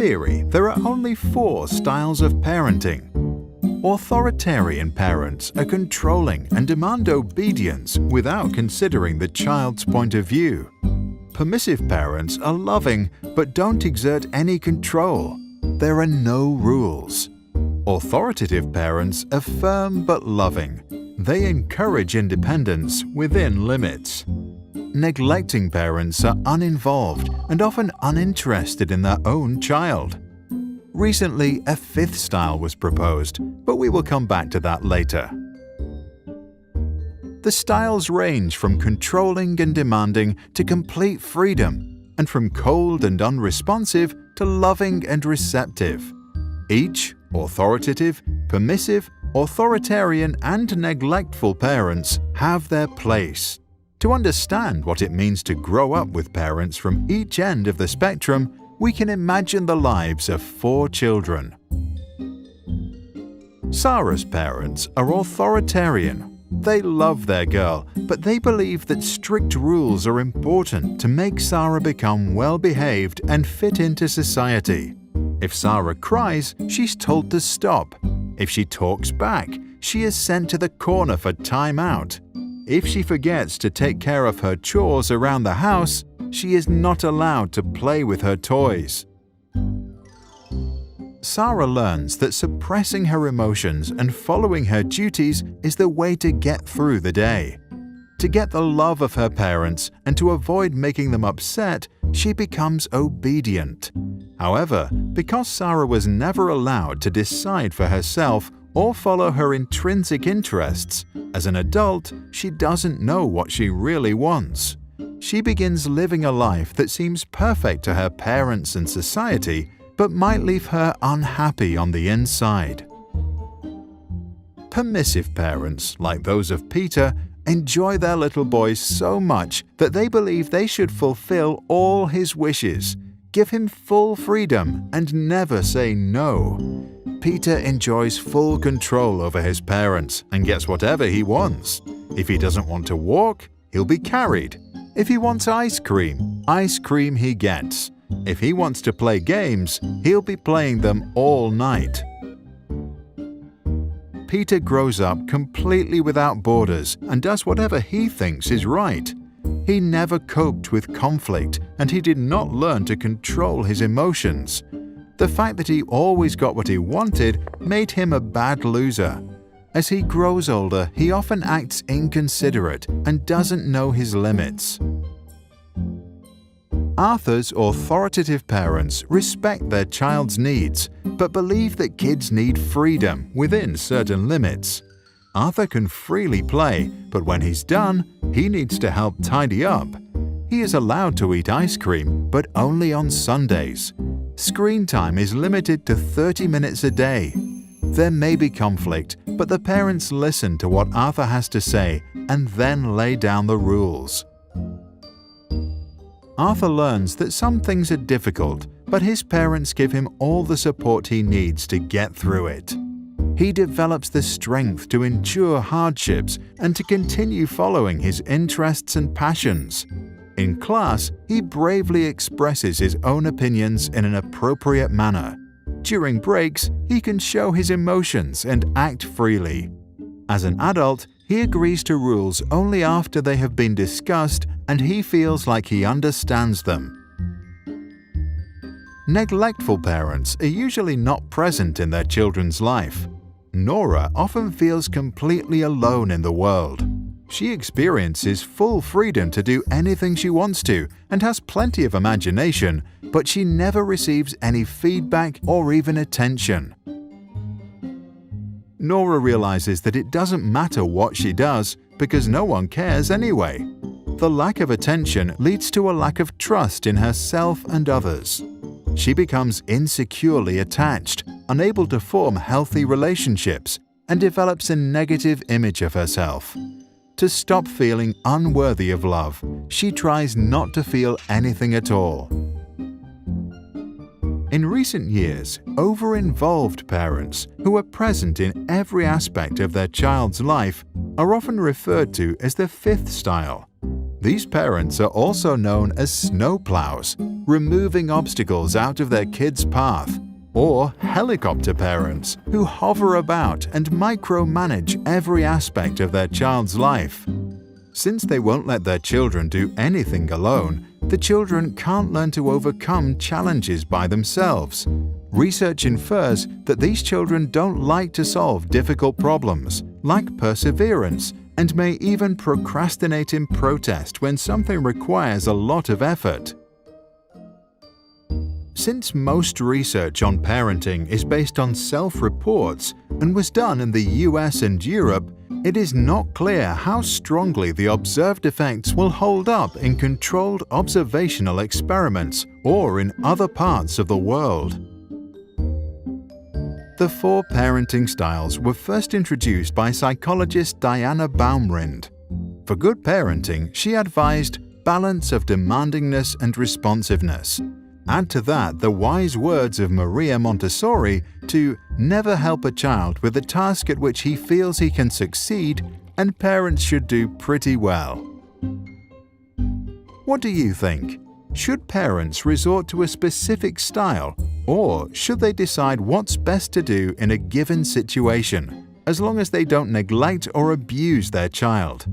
theory, there are only 4 styles of parenting. Authoritarian parents are controlling and demand obedience without considering the child's point of view. Permissive parents are loving but don't exert any control. There are no rules. Authoritative parents are firm but loving. They encourage independence within limits. Neglecting parents are uninvolved and often uninterested in their own child. Recently, a 5th style was proposed, but we will come back to that later. The styles range from controlling and demanding to complete freedom, and from cold and unresponsive to loving and receptive. Each authoritative, permissive, authoritarian, and neglectful parents have their place. To understand what it means to grow up with parents from each end of the spectrum, we can imagine the lives of 4 children. Sarah's parents are authoritarian. They love their girl, but they believe that strict rules are important to make Sarah become well-behaved and fit into society. If Sarah cries, she's told to stop. If she talks back, she is sent to the corner for time out. If she forgets to take care of her chores around the house, she is not allowed to play with her toys. Sarah learns that suppressing her emotions and following her duties is the way to get through the day. To get the love of her parents and to avoid making them upset, she becomes obedient. However, because Sarah was never allowed to decide for herself or follow her intrinsic interests, as an adult, she doesn't know what she really wants. She begins living a life that seems perfect to her parents and society, but might leave her unhappy on the inside. Permissive parents, like those of Peter, enjoy their little boy so much that they believe they should fulfill all his wishes, give him full freedom, and never say no. Peter enjoys full control over his parents and gets whatever he wants. If he doesn't want to walk, he'll be carried. If he wants ice cream he gets. If he wants to play games, he'll be playing them all night. Peter grows up completely without borders and does whatever he thinks is right. He never coped with conflict, and he did not learn to control his emotions. The fact that he always got what he wanted made him a bad loser. As he grows older, he often acts inconsiderate and doesn't know his limits. Arthur's authoritative parents respect their child's needs, but believe that kids need freedom within certain limits. Arthur can freely play, but when he's done, he needs to help tidy up. He is allowed to eat ice cream, but only on Sundays. Screen time is limited to 30 minutes a day. There may be conflict, but the parents listen to what Arthur has to say and then lay down the rules. Arthur learns that some things are difficult, but his parents give him all the support he needs to get through it. He develops the strength to endure hardships and to continue following his interests and passions. In class, he bravely expresses his own opinions in an appropriate manner. During breaks, he can show his emotions and act freely. As an adult, he agrees to rules only after they have been discussed and he feels like he understands them. Neglectful parents are usually not present in their children's life. Nora often feels completely alone in the world. She experiences full freedom to do anything she wants to and has plenty of imagination, but she never receives any feedback or even attention. Nora realizes that it doesn't matter what she does because no one cares anyway. The lack of attention leads to a lack of trust in herself and others. She becomes insecurely attached, unable to form healthy relationships, and develops a negative image of herself. To stop feeling unworthy of love, she tries not to feel anything at all. In recent years, over-involved parents who are present in every aspect of their child's life are often referred to as the 5th style. These parents are also known as snowplows, removing obstacles out of their kids' path, or helicopter parents who hover about and micromanage every aspect of their child's life. Since they won't let their children do anything alone, the children can't learn to overcome challenges by themselves. Research infers that these children don't like to solve difficult problems, lack perseverance, and may even procrastinate in protest when something requires a lot of effort. Since most research on parenting is based on self-reports and was done in the US and Europe, it is not clear how strongly the observed effects will hold up in controlled observational experiments or in other parts of the world. The 4 parenting styles were first introduced by psychologist Diana Baumrind. For good parenting, she advised balance of demandingness and responsiveness. Add to that the wise words of Maria Montessori to never help a child with a task at which he feels he can succeed, and parents should do pretty well. What do you think? Should parents resort to a specific style, or should they decide what's best to do in a given situation, as long as they don't neglect or abuse their child?